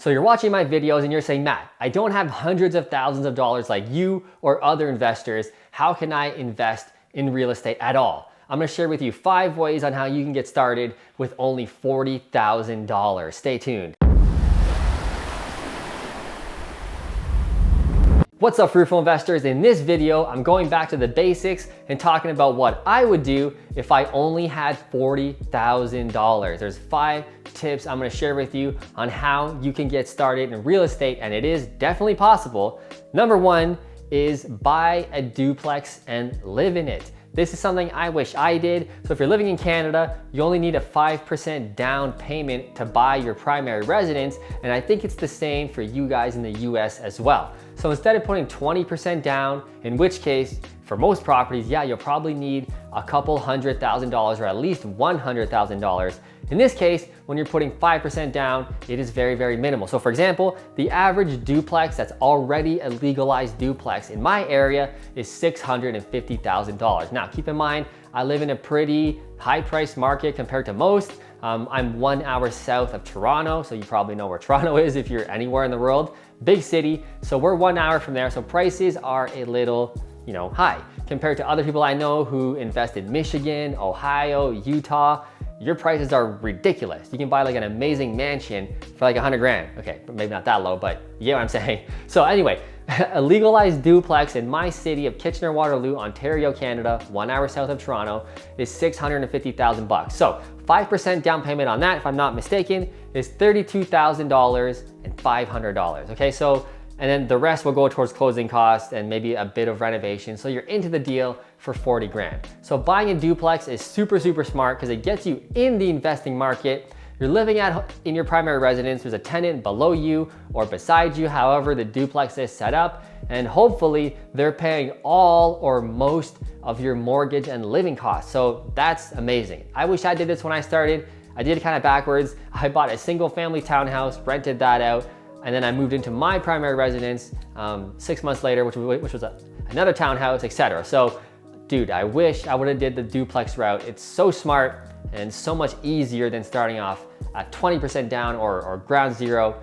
So you're watching my videos and you're saying, Matt, I don't have hundreds of thousands of dollars like you or other investors. How can I invest in real estate at all? I'm gonna share with you 5 ways on how you can get started with only $40,000. Stay tuned. What's up, Fruitful investors? In this video, I'm going back to the basics and talking about what I would do if I only had $40,000. There's 5 tips I'm gonna share with you on how you can get started in real estate, and it is definitely possible. Number 1 is buy a duplex and live in it. This is something I wish I did. So if you're living in Canada, you only need a 5% down payment to buy your primary residence. And I think it's the same for you guys in the US as well. So instead of putting 20% down, in which case, for most properties, yeah, you'll probably need a couple $100,000 or at least $100,000. In this case, when you're putting 5% down, it is very, very minimal. So for example, the average duplex that's already a legalized duplex in my area is $650,000. Now, keep in mind, I live in a pretty high-priced market compared to most. I'm 1 hour south of Toronto, so you probably know where Toronto is if you're anywhere in the world. Big city, so we're 1 hour from there, so prices are a little, high compared to other people I know who invest in Michigan, Ohio, Utah. Your prices are ridiculous. You can buy like an amazing mansion for like 100 grand. Okay, maybe not that low, but you get what I'm saying. So anyway, a legalized duplex in my city of Kitchener-Waterloo, Ontario, Canada, 1 hour south of Toronto, is $650,000 bucks. So 5% down payment on that, if I'm not mistaken, is $32,500. Okay, so and then the rest will go towards closing costs and maybe a bit of renovation. So you're into the deal for 40 grand. So buying a duplex is super, super smart because it gets you in the investing market. You're living in your primary residence. There's a tenant below you or beside you, however the duplex is set up. And hopefully they're paying all or most of your mortgage and living costs. So that's amazing. I wish I did this when I started. I did it kind of backwards. I bought a single family townhouse, rented that out, and then I moved into my primary residence 6 months later, which was another townhouse, etc. So, dude, I wish I would have did the duplex route. It's so smart and so much easier than starting off at 20% down or ground zero.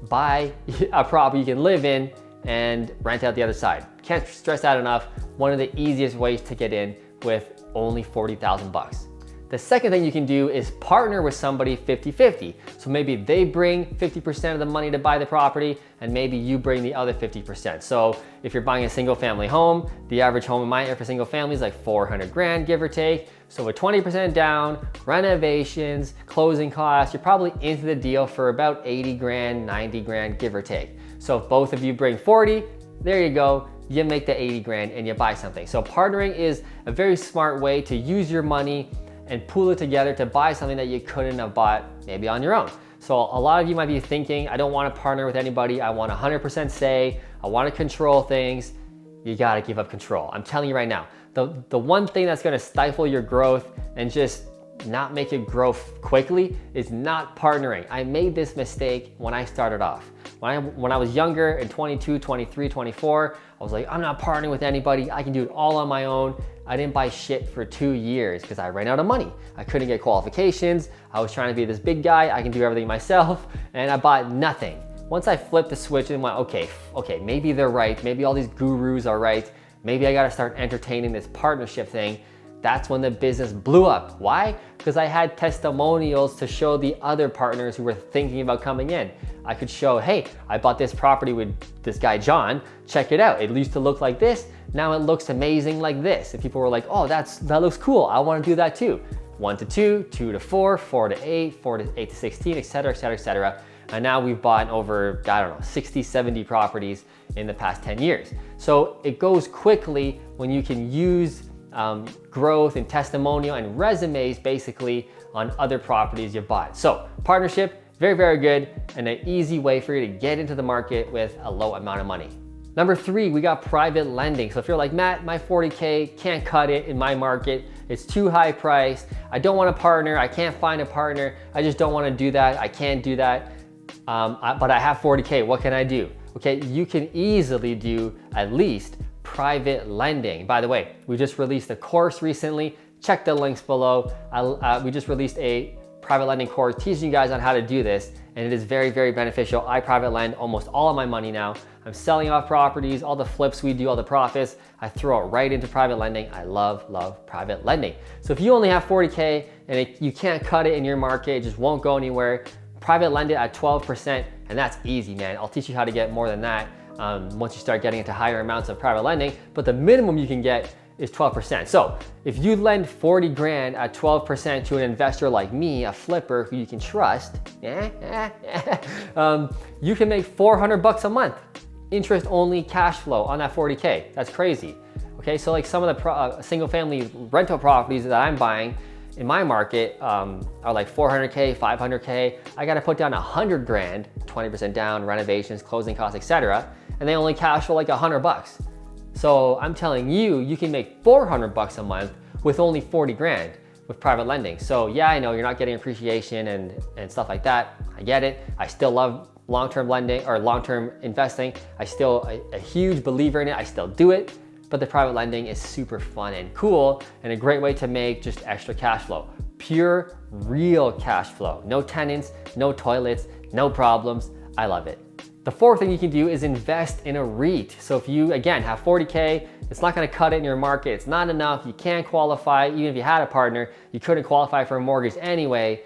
Buy a property you can live in and rent out the other side. Can't stress that enough. One of the easiest ways to get in with only 40,000 bucks. The second thing you can do is partner with somebody 50-50. So maybe they bring 50% of the money to buy the property and maybe you bring the other 50%. So if you're buying a single family home, the average home in my area for single family is like 400 grand, give or take. So with 20% down, renovations, closing costs, you're probably into the deal for about 80 grand, 90 grand, give or take. So if both of you bring 40, there you go. You make the 80 grand and you buy something. So partnering is a very smart way to use your money and pool it together to buy something that you couldn't have bought maybe on your own. So a lot of you might be thinking, I don't want to partner with anybody. I want 100% say, I want to control things. You got to give up control. I'm telling you right now, the one thing that's going to stifle your growth and just not make it grow quickly is not partnering. I made this mistake when I started off. When I was younger, in 22, 23, 24, I was like, I'm not partnering with anybody. I can do it all on my own. I didn't buy shit for 2 years because I ran out of money. I couldn't get qualifications. I was trying to be this big guy. I can do everything myself, and I bought nothing. Once I flipped the switch and went, okay, maybe they're right. Maybe all these gurus are right. Maybe I got to start entertaining this partnership thing. That's when the business blew up. Why? Because I had testimonials to show the other partners who were thinking about coming in. I could show, hey, I bought this property with this guy, John. Check it out. It used to look like this. Now it looks amazing like this. And people were like, oh, that looks cool. I want to do that too. 1 to 2, 2 to 4, 4 to 8, 4 to 8 to 16, et cetera, et cetera, et cetera. And now we've bought over, 60, 70 properties in the past 10 years. So it goes quickly when you can use growth and testimonial and resumes basically on other properties you bought. So partnership, very, very good and an easy way for you to get into the market with a low amount of money. Number 3, we got private lending. So if you're like, Matt, my 40K can't cut it in my market. It's too high price. I don't want a partner. I can't find a partner. I just don't want to do that. I can't do that. But I have 40K. What can I do? Okay, you can easily do at least private lending. By the way, we just released a course recently. Check the links below. We just released a private lending course teaching you guys on how to do this, and it is very, very beneficial. I private lend almost all of my money now. I'm selling off properties, all the flips we do, all the profits, I throw it right into private lending. I love private lending. So if you only have 40K and you can't cut it in your market, it just won't go anywhere, private lend it at 12%, and that's easy, man. I'll teach you how to get more than that once you start getting into higher amounts of private lending, but the minimum you can get is 12%. So if you lend 40 grand at 12% to an investor like me, a flipper who you can trust, you can make 400 bucks a month, interest only cash flow on that 40K. That's crazy. Okay, so like some of the single family rental properties that I'm buying in my market are like 400K, 500K. I gotta put down 100 grand, 20% down, renovations, closing costs, etc. And they only cash flow like 100 bucks. So I'm telling you, you can make 400 bucks a month with only 40 grand with private lending. So yeah, I know you're not getting appreciation and stuff like that. I get it. I still love long-term lending or long-term investing. I still a huge believer in it. I still do it, but the private lending is super fun and cool and a great way to make just extra cash flow. Pure, real cash flow. No tenants, no toilets, no problems. I love it. The fourth thing you can do is invest in a REIT. So if you, again, have 40K, it's not gonna cut it in your market, it's not enough, you can't qualify, even if you had a partner, you couldn't qualify for a mortgage anyway,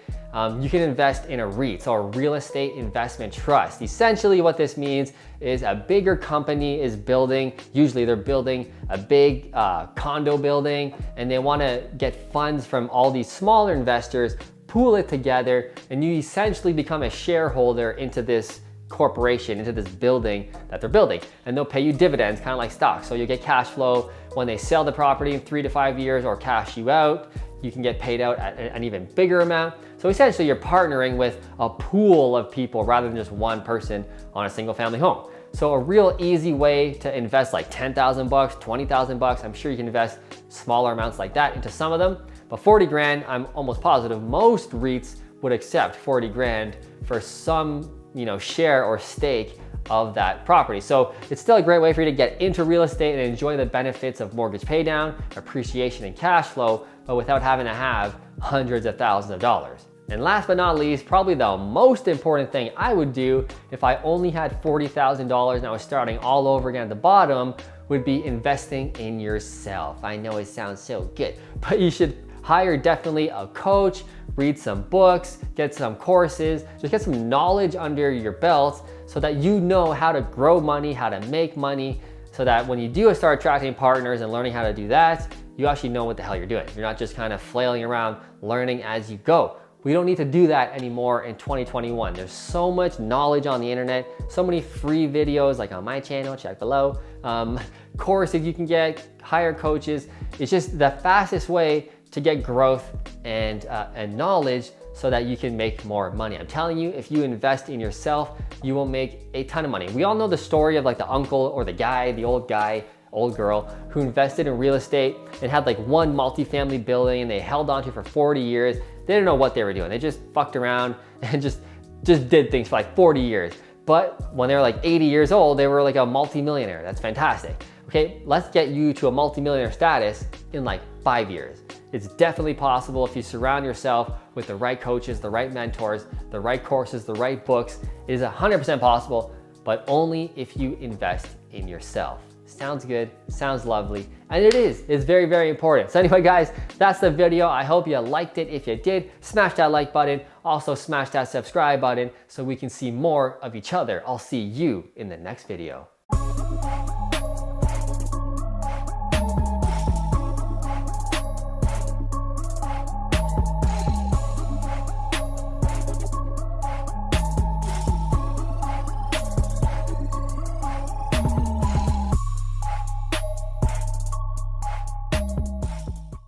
you can invest in a REIT, so a real estate investment trust. Essentially what this means is a bigger company is building, usually they're building a big condo building, and they wanna get funds from all these smaller investors, pool it together, and you essentially become a shareholder into this corporation, into this building that they're building, and they'll pay you dividends, kind of like stocks. So you'll get cash flow when they sell the property in 3 to 5 years or cash you out. You can get paid out at an even bigger amount. So essentially you're partnering with a pool of people rather than just one person on a single family home. So a real easy way to invest like 10,000 bucks, 20,000 bucks. I'm sure you can invest smaller amounts like that into some of them, but 40 grand, I'm almost positive most REITs would accept 40 grand for some share or stake of that property. So it's still a great way for you to get into real estate and enjoy the benefits of mortgage pay down, appreciation, and cash flow, but without having to have hundreds of thousands of dollars. And last but not least, probably the most important thing I would do if I only had $40,000 and I was starting all over again at the bottom would be investing in yourself. I know it sounds so good, but you should hire definitely a coach, read some books, get some courses, just get some knowledge under your belt so that you know how to grow money, how to make money, so that when you do start attracting partners and learning how to do that, you actually know what the hell you're doing. You're not just kind of flailing around learning as you go. We don't need to do that anymore in 2021. There's so much knowledge on the internet, so many free videos like on my channel, check below, courses you can get, hire coaches. It's just the fastest way to get growth and knowledge so that you can make more money. I'm telling you, if you invest in yourself, you will make a ton of money. We all know the story of like the uncle or the guy, the old guy, old girl who invested in real estate and had like one multifamily building and they held on to it for 40 years. They didn't know what they were doing. They just fucked around and just did things for like 40 years. But when they were like 80 years old, they were like a multimillionaire. That's fantastic. Okay, let's get you to a multimillionaire status in like 5 years. It's definitely possible if you surround yourself with the right coaches, the right mentors, the right courses, the right books. It is 100% possible, but only if you invest in yourself. Sounds good, sounds lovely, and it is. It's very, very important. So anyway, guys, that's the video. I hope you liked it. If you did, smash that like button. Also smash that subscribe button so we can see more of each other. I'll see you in the next video.